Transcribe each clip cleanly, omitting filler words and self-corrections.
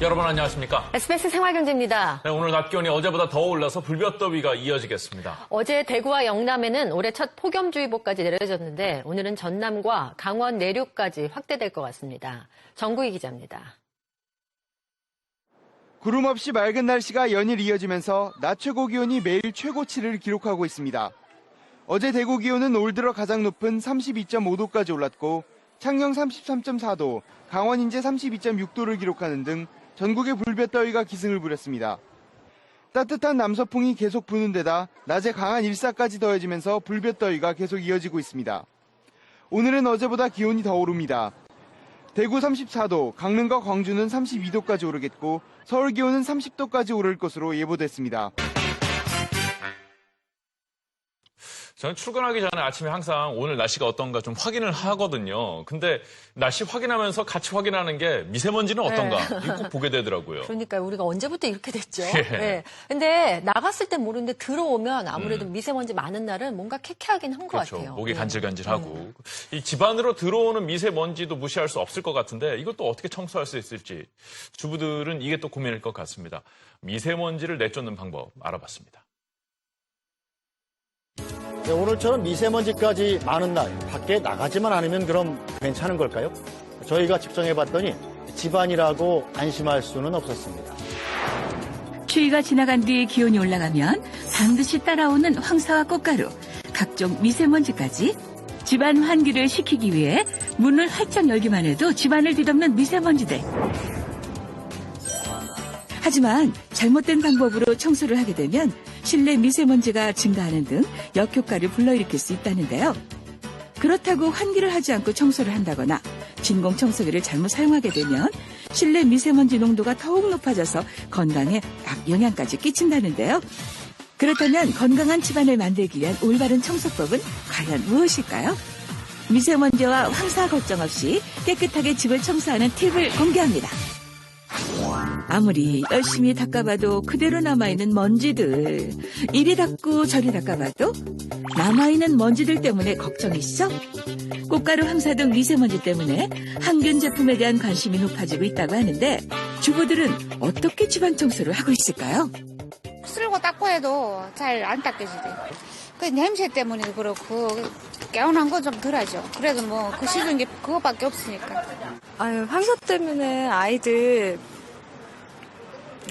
여러분 안녕하십니까? SBS 생활경제입니다. 네, 오늘 낮 기온이 어제보다 더 올라서 불볕더위가 이어지겠습니다. 어제 대구와 영남에는 올해 첫 폭염주의보까지 내려졌는데 오늘은 전남과 강원 내륙까지 확대될 것 같습니다. 정구희 기자입니다. 구름 없이 맑은 날씨가 연일 이어지면서 낮 최고 기온이 매일 최고치를 기록하고 있습니다. 어제 대구 기온은 올 들어 가장 높은 32.5도까지 올랐고 창녕 33.4도, 강원 인제 32.6도를 기록하는 등 전국의 불볕더위가 기승을 부렸습니다. 따뜻한 남서풍이 계속 부는 데다 낮에 강한 일사까지 더해지면서 불볕더위가 계속 이어지고 있습니다. 오늘은 어제보다 기온이 더 오릅니다. 대구 34도, 강릉과 광주는 32도까지 오르겠고 서울 기온은 30도까지 오를 것으로 예보됐습니다. 저는 출근하기 전에 아침에 항상 오늘 날씨가 어떤가 좀 확인을 하거든요. 근데 날씨 확인하면서 같이 확인하는 게 미세먼지는 어떤가 이거 꼭 보게 되더라고요. 그러니까 우리가 언제부터 이렇게 됐죠. 예. 네. 근데 나갔을 땐 모르는데 들어오면 아무래도 미세먼지 많은 날은 뭔가 쾌쾌하긴 한 것 그렇죠. 같아요. 목이 간질간질하고. 이 집안으로 들어오는 미세먼지도 무시할 수 없을 것 같은데 이것도 어떻게 청소할 수 있을지 주부들은 이게 또 고민일 것 같습니다. 미세먼지를 내쫓는 방법 알아봤습니다. 네, 오늘처럼 미세먼지까지 많은 날 밖에 나가지만 않으면 그럼 괜찮은 걸까요? 저희가 측정해봤더니 집안이라고 안심할 수는 없었습니다. 추위가 지나간 뒤 기온이 올라가면 반드시 따라오는 황사와 꽃가루, 각종 미세먼지까지 집안 환기를 시키기 위해 문을 활짝 열기만 해도 집안을 뒤덮는 미세먼지들. 하지만 잘못된 방법으로 청소를 하게 되면 실내 미세먼지가 증가하는 등 역효과를 불러일으킬 수 있다는데요. 그렇다고 환기를 하지 않고 청소를 한다거나 진공 청소기를 잘못 사용하게 되면 실내 미세먼지 농도가 더욱 높아져서 건강에 악영향까지 끼친다는데요. 그렇다면 건강한 집안을 만들기 위한 올바른 청소법은 과연 무엇일까요? 미세먼지와 황사 걱정 없이 깨끗하게 집을 청소하는 팁을 공개합니다. 아무리 열심히 닦아봐도 그대로 남아있는 먼지들. 이리 닦고 저리 닦아봐도 남아있는 먼지들 때문에 걱정이시죠? 꽃가루 황사 등 미세먼지 때문에 항균 제품에 대한 관심이 높아지고 있다고 하는데 주부들은 어떻게 집안 청소를 하고 있을까요? 쓸고 닦고 해도 잘 안 닦여지대요. 그 냄새 때문에도 그렇고 개운한 건 좀 덜하죠. 그래도 뭐 그 씻은 게 그거밖에 없으니까. 황사 때문에 아이들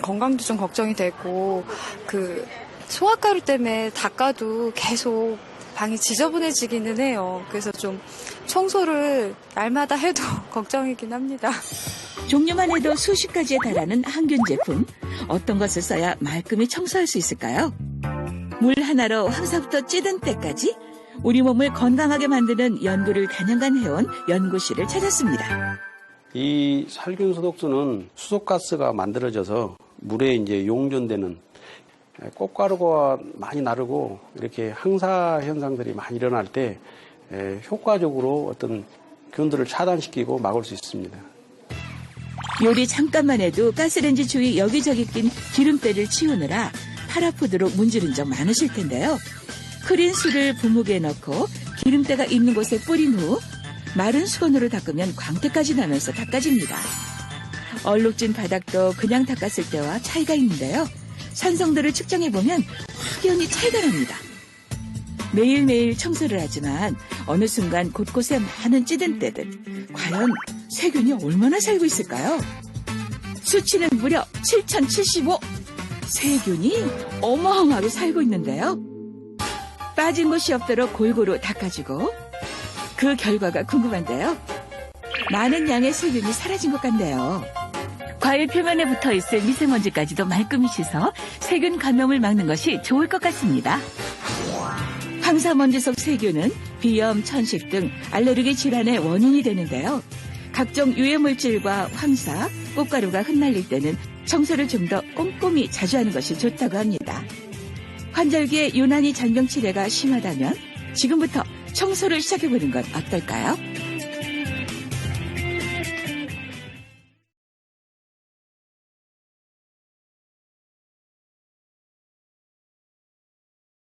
건강도 좀 걱정이 되고 그 소화가루 때문에 닦아도 계속 방이 지저분해지기는 해요. 그래서 좀 청소를 날마다 해도 걱정이긴 합니다. 종류만 해도 수십 가지에 달하는 항균 제품. 어떤 것을 써야 말끔히 청소할 수 있을까요? 물 하나로 황사부터 찌든 때까지 우리 몸을 건강하게 만드는 연구를 단연간 해온 연구실을 찾았습니다. 이 살균 소독수는 수소가스가 만들어져서 물에 이제 용존되는 꽃가루가 많이 나르고 이렇게 항사 현상들이 많이 일어날 때 효과적으로 어떤 균들을 차단시키고 막을 수 있습니다. 요리 잠깐만 해도 가스레인지 주위 여기저기 낀 기름때를 치우느라 팔 아프도록 문지른 적 많으실 텐데요. 끓인 술을 부무게에 넣고 기름때가 있는 곳에 뿌린 후 마른 수건으로 닦으면 광택까지 나면서 닦아집니다. 얼룩진 바닥도 그냥 닦았을 때와 차이가 있는데요. 산성도를 측정해보면 확연히 차이가 납니다. 매일매일 청소를 하지만 어느 순간 곳곳에 많은 찌든 때들. 과연 세균이 얼마나 살고 있을까요? 수치는 무려 7075! 세균이 어마어마하게 살고 있는데요. 빠진 곳이 없도록 골고루 닦아주고 그 결과가 궁금한데요. 많은 양의 세균이 사라진 것 같네요. 과일 표면에 붙어있을 미세먼지까지도 말끔히 씻어 세균 감염을 막는 것이 좋을 것 같습니다. 황사먼지 속 세균은 비염, 천식 등 알레르기 질환의 원인이 되는데요. 각종 유해물질과 황사, 꽃가루가 흩날릴 때는 청소를 좀 더 꼼꼼히 자주 하는 것이 좋다고 합니다. 환절기에 유난히 잔병 치레가 심하다면 지금부터 청소를 시작해보는 건 어떨까요?